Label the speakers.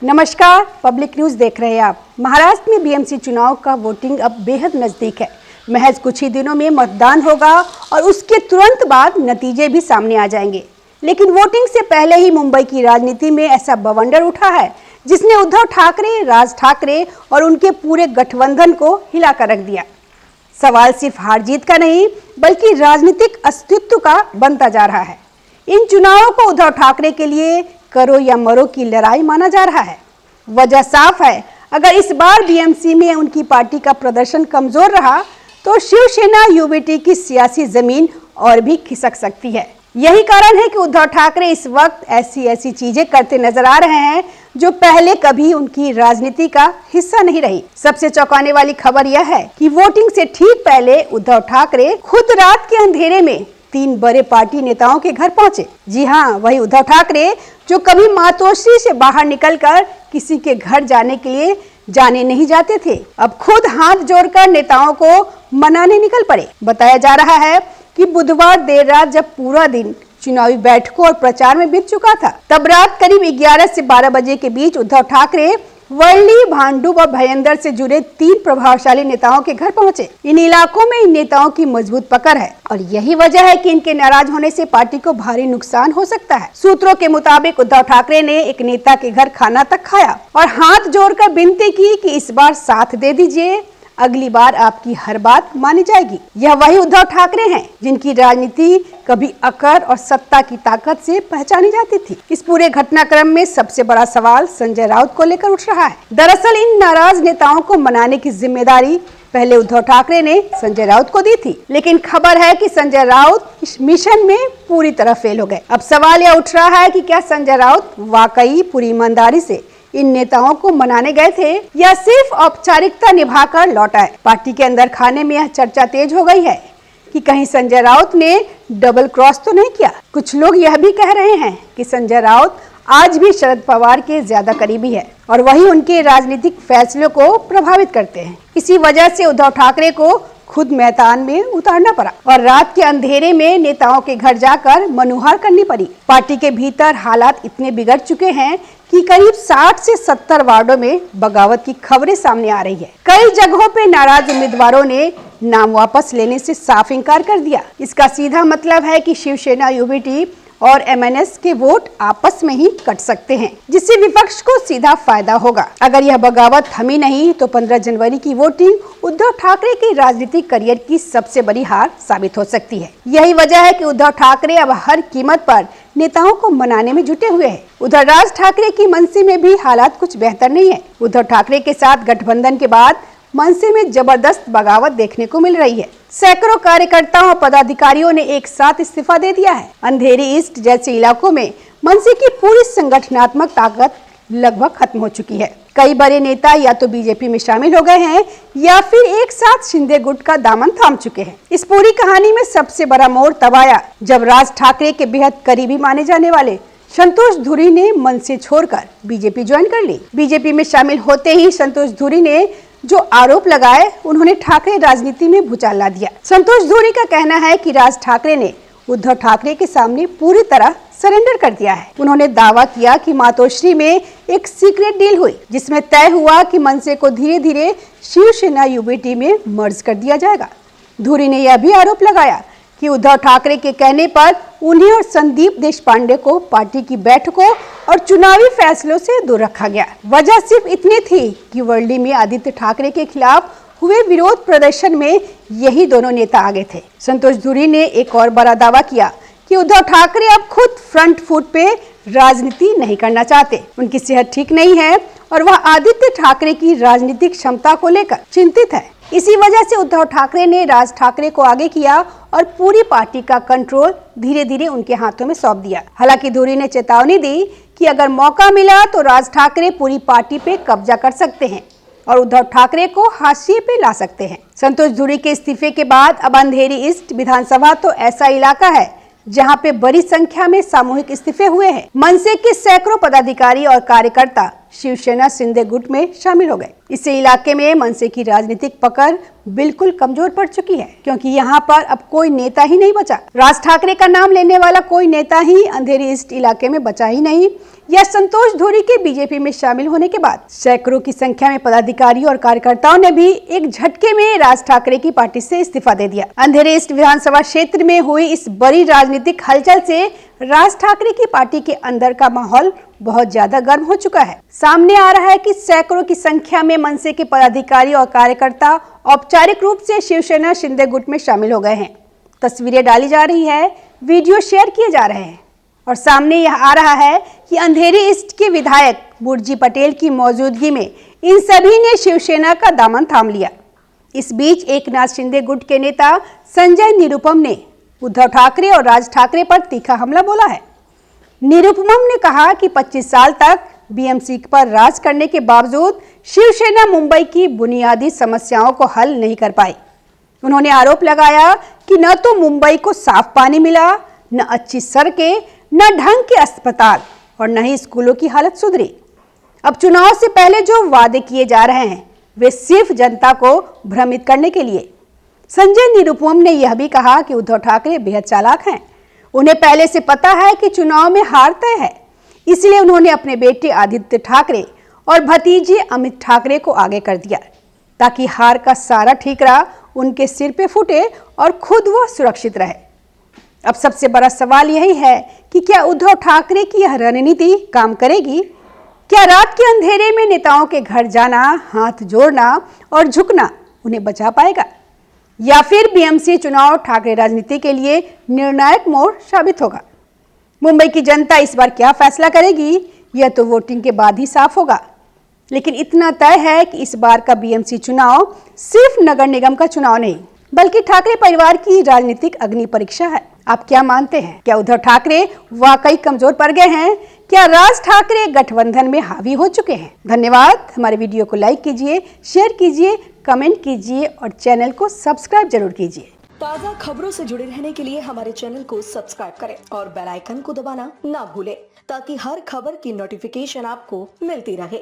Speaker 1: नमस्कार, public news देख रहे हैं आप। महाराष्ट्र में बीएमसी चुनाव का वोटिंग अब बेहद नजदीक है। महज कुछ ही दिनों में मतदान होगा और उसके तुरंत बाद नतीजे भी सामने आ जाएंगे। लेकिन वोटिंग से पहले ही मुंबई की राजनीति में ऐसा बवंडर उठा है जिसने उद्धव ठाकरे, राज ठाकरे और उनके पूरे गठबंधन को हिलाकर रख दिया। सवाल सिर्फ हार जीत का नहीं बल्कि राजनीतिक अस्तित्व का बनता जा रहा है। इन चुनावों को उद्धव ठाकरे के लिए करो या मरो की लड़ाई माना जा रहा है। वजह साफ है, अगर इस बार बीएमसी में उनकी पार्टी का प्रदर्शन कमजोर रहा तो शिवसेना यूबीटी की सियासी जमीन और भी खिसक सकती है। यही कारण है कि उद्धव ठाकरे इस वक्त ऐसी चीजें करते नजर आ रहे हैं जो पहले कभी उनकी राजनीति का हिस्सा नहीं रही। सबसे चौंकाने वाली खबर यह है कि वोटिंग से ठीक पहले उद्धव ठाकरे खुद रात के अंधेरे में 3 बड़े पार्टी नेताओं के घर पहुंचे। जी हाँ, वही उद्धव ठाकरे जो कभी मातोश्री से बाहर निकलकर किसी के घर जाने के लिए जाने नहीं जाते थे, अब खुद हाथ जोड़कर नेताओं को मनाने निकल पड़े। बताया जा रहा है कि बुधवार देर रात जब पूरा दिन चुनावी बैठकों और प्रचार में बीत चुका था, तब रात करीब 11 से 12 बजे के बीच उद्धव ठाकरे वर्ली, भांडुप और भयंदर से जुड़े 3 प्रभावशाली नेताओं के घर पहुंचे। इन इलाकों में इन नेताओं की मजबूत पकड़ है और यही वजह है कि इनके नाराज होने से पार्टी को भारी नुकसान हो सकता है। सूत्रों के मुताबिक उद्धव ठाकरे ने एक नेता के घर खाना तक खाया और हाथ जोड़कर विनती की कि इस बार साथ दे दीजिए, अगली बार आपकी हर बात मानी जाएगी। यह वही उद्धव ठाकरे हैं जिनकी राजनीति कभी अकड़ और सत्ता की ताकत से पहचानी जाती थी। इस पूरे घटनाक्रम में सबसे बड़ा सवाल संजय राउत को लेकर उठ रहा है। दरअसल इन नाराज नेताओं को मनाने की जिम्मेदारी पहले उद्धव ठाकरे ने संजय राउत को दी थी, लेकिन खबर है कि संजय राउत इस मिशन में पूरी तरह फेल हो गए। अब सवाल यह उठ रहा है कि क्या संजय राउत वाकई पूरी ईमानदारी से इन नेताओं को मनाने गए थे या सिर्फ औपचारिकता निभाकर लौट आए। पार्टी के अंदर खाने में यह चर्चा तेज हो गई है कि कहीं संजय राउत ने डबल क्रॉस तो नहीं किया। कुछ लोग यह भी कह रहे हैं कि संजय राउत आज भी शरद पवार के ज्यादा करीबी है और वही उनके राजनीतिक फैसलों को प्रभावित करते हैं। इसी वजह से उद्धव ठाकरे को खुद मैदान में उतारना पड़ा और रात के अंधेरे में नेताओं के घर जाकर मनुहार करनी पड़ी। पार्टी के भीतर हालात इतने बिगड़ चुके हैं कि करीब 60 से 70 वार्डों में बगावत की खबरें सामने आ रही है। कई जगहों पे नाराज उम्मीदवारों ने नाम वापस लेने से साफ इनकार कर दिया। इसका सीधा मतलब है कि शिवसेना यूबीटी और एमएनएस के वोट आपस में ही कट सकते हैं, जिससे विपक्ष को सीधा फायदा होगा। अगर यह बगावत थमी नहीं तो 15 जनवरी की वोटिंग उद्धव ठाकरे के राजनीतिक करियर की सबसे बड़ी हार साबित हो सकती है। यही वजह है कि उद्धव ठाकरे अब हर कीमत पर नेताओं को मनाने में जुटे हुए हैं। उधर राज ठाकरे की मनसे में भी हालात कुछ बेहतर नहीं है। उद्धव ठाकरे के साथ गठबंधन के बाद मनसे में जबरदस्त बगावत देखने को मिल रही है। सैकड़ों कार्यकर्ताओं और पदाधिकारियों ने एक साथ इस्तीफा दे दिया है। अंधेरी ईस्ट जैसे इलाकों में मनसे की पूरी संगठनात्मक ताकत लगभग खत्म हो चुकी है। कई बड़े नेता या तो बीजेपी में शामिल हो गए हैं या फिर एक साथ शिंदे गुट का दामन थाम चुके हैं। इस पूरी कहानी में सबसे बड़ा मोड़ तब आया जब राज ठाकरे के बेहद करीबी माने जाने वाले संतोष धुरी ने मनसे छोड़कर बीजेपी ज्वाइन कर ली। बीजेपी में शामिल होते ही संतोष धुरी ने जो आरोप लगाए, उन्होंने ठाकरे राजनीति में भूचाल ला दिया। संतोष धुरी का कहना है कि राज ठाकरे ने उद्धव ठाकरे के सामने पूरी तरह सरेंडर कर दिया है। उन्होंने दावा किया कि मातोश्री में एक सीक्रेट डील हुई जिसमें तय हुआ कि मनसे को धीरे धीरे शिवसेना यूबीटी में मर्ज कर दिया जाएगा। धुरी ने यह भी आरोप लगाया कि उद्धव ठाकरे के कहने पर उन्हें और संदीप देशपांडे को पार्टी की बैठकों और चुनावी फैसलों से दूर रखा गया। वजह सिर्फ इतनी थी कि वर्ली में आदित्य ठाकरे के खिलाफ हुए विरोध प्रदर्शन में यही दोनों नेता आगे थे। संतोष धुरी ने एक और बड़ा दावा किया कि उद्धव ठाकरे अब खुद फ्रंट फुट पे राजनीति नहीं करना चाहते। उनकी सेहत ठीक नहीं है और वह आदित्य ठाकरे की राजनीतिक क्षमता को लेकर चिंतित है। इसी वजह से उद्धव ठाकरे ने राज ठाकरे को आगे किया और पूरी पार्टी का कंट्रोल धीरे धीरे उनके हाथों में सौंप दिया। हालांकि धुरी ने चेतावनी दी कि अगर मौका मिला तो राज ठाकरे पूरी पार्टी पे कब्जा कर सकते हैं और उद्धव ठाकरे को हाशिए पे ला सकते हैं। संतोष धुरी के इस्तीफे के बाद अब अंधेरी ईस्ट विधानसभा तो ऐसा इलाका है जहां पे बड़ी संख्या में सामूहिक इस्तीफे हुए हैं। मनसे के सैकड़ों पदाधिकारी और कार्यकर्ता शिवसेना शिंदे गुट में शामिल हो गए। इससे इलाके में मनसे की राजनीतिक पकड़ बिल्कुल कमजोर पड़ चुकी है, क्योंकि यहाँ पर अब कोई नेता ही नहीं बचा। राज ठाकरे का नाम लेने वाला कोई नेता ही अंधेरी ईस्ट इलाके में बचा ही नहीं। यह संतोष धूरी के बीजेपी में शामिल होने के बाद सैकड़ों की संख्या में पदाधिकारी और कार्यकर्ताओं ने भी एक झटके में राज ठाकरे की पार्टी से इस्तीफा दे दिया। अंधेरी ईस्ट विधानसभा क्षेत्र में हुई इस बड़ी राजनीतिक हलचल से राज ठाकरे की पार्टी के अंदर का माहौल बहुत ज्यादा गर्म हो चुका है। सामने आ रहा है कि सैकड़ों की संख्या में मनसे के पदाधिकारी और कार्यकर्ता औपचारिक रूप से शिवसेना शिंदे गुट में शामिल हो गए हैं। तस्वीरें डाली जा रही है, वीडियो शेयर किए जा रहे हैं और सामने यह आ रहा है कि अंधेरी ईस्ट के विधायक बुर्जी पटेल की मौजूदगी में इन सभी ने शिवसेना का दामन थाम लिया। इस बीच एकनाथ शिंदे गुट के नेता संजय निरुपम ने उद्धव ठाकरे और राज ठाकरे पर तीखा हमला बोला है। निरुपम ने कहा कि 25 साल तक बीएमसी पर राज करने के बावजूद शिवसेना मुंबई की बुनियादी समस्याओं को हल नहीं कर पाई। उन्होंने आरोप लगाया कि न तो मुंबई को साफ पानी मिला, न अच्छी सड़कें, न ढंग के अस्पताल और न ही स्कूलों की हालत सुधरी। अब चुनाव से पहले जो वादे किए जा रहे हैं वे सिर्फ जनता को भ्रमित करने के लिए। संजय निरुपम ने यह भी कहा कि उद्धव ठाकरे बेहद चालाक हैं। उन्हें पहले से पता है कि चुनाव में हार तय है, इसलिए उन्होंने अपने बेटे आदित्य ठाकरे और भतीजे अमित ठाकरे को आगे कर दिया ताकि हार का सारा ठीकरा उनके सिर पे फूटे और खुद वो सुरक्षित रहे। अब सबसे बड़ा सवाल यही है कि क्या उद्धव ठाकरे की यह रणनीति काम करेगी? क्या रात के अंधेरे में नेताओं के घर जाना, हाथ जोड़ना और झुकना उन्हें बचा पाएगा, या फिर बीएमसी चुनाव ठाकरे राजनीति के लिए निर्णायक मोड़ साबित होगा? मुंबई की जनता इस बार क्या फैसला करेगी, यह तो वोटिंग के बाद ही साफ होगा। लेकिन इतना तय है कि इस बार का बीएमसी चुनाव सिर्फ नगर निगम का चुनाव नहीं, बल्कि ठाकरे परिवार की राजनीतिक अग्नि परीक्षा है। आप क्या मानते हैं? क्या उद्धव ठाकरे वाकई कमजोर पड़ गए हैं? क्या राज ठाकरे गठबंधन में हावी हो चुके हैं? धन्यवाद। हमारे वीडियो को लाइक कीजिए, शेयर कीजिए, कमेंट कीजिए और चैनल को सब्सक्राइब जरूर कीजिए।
Speaker 2: ताज़ा खबरों से जुड़े रहने के लिए हमारे चैनल को सब्सक्राइब करें और बेल आइकन को दबाना ना भूलें, ताकि हर खबर की नोटिफिकेशन आपको मिलती रहे।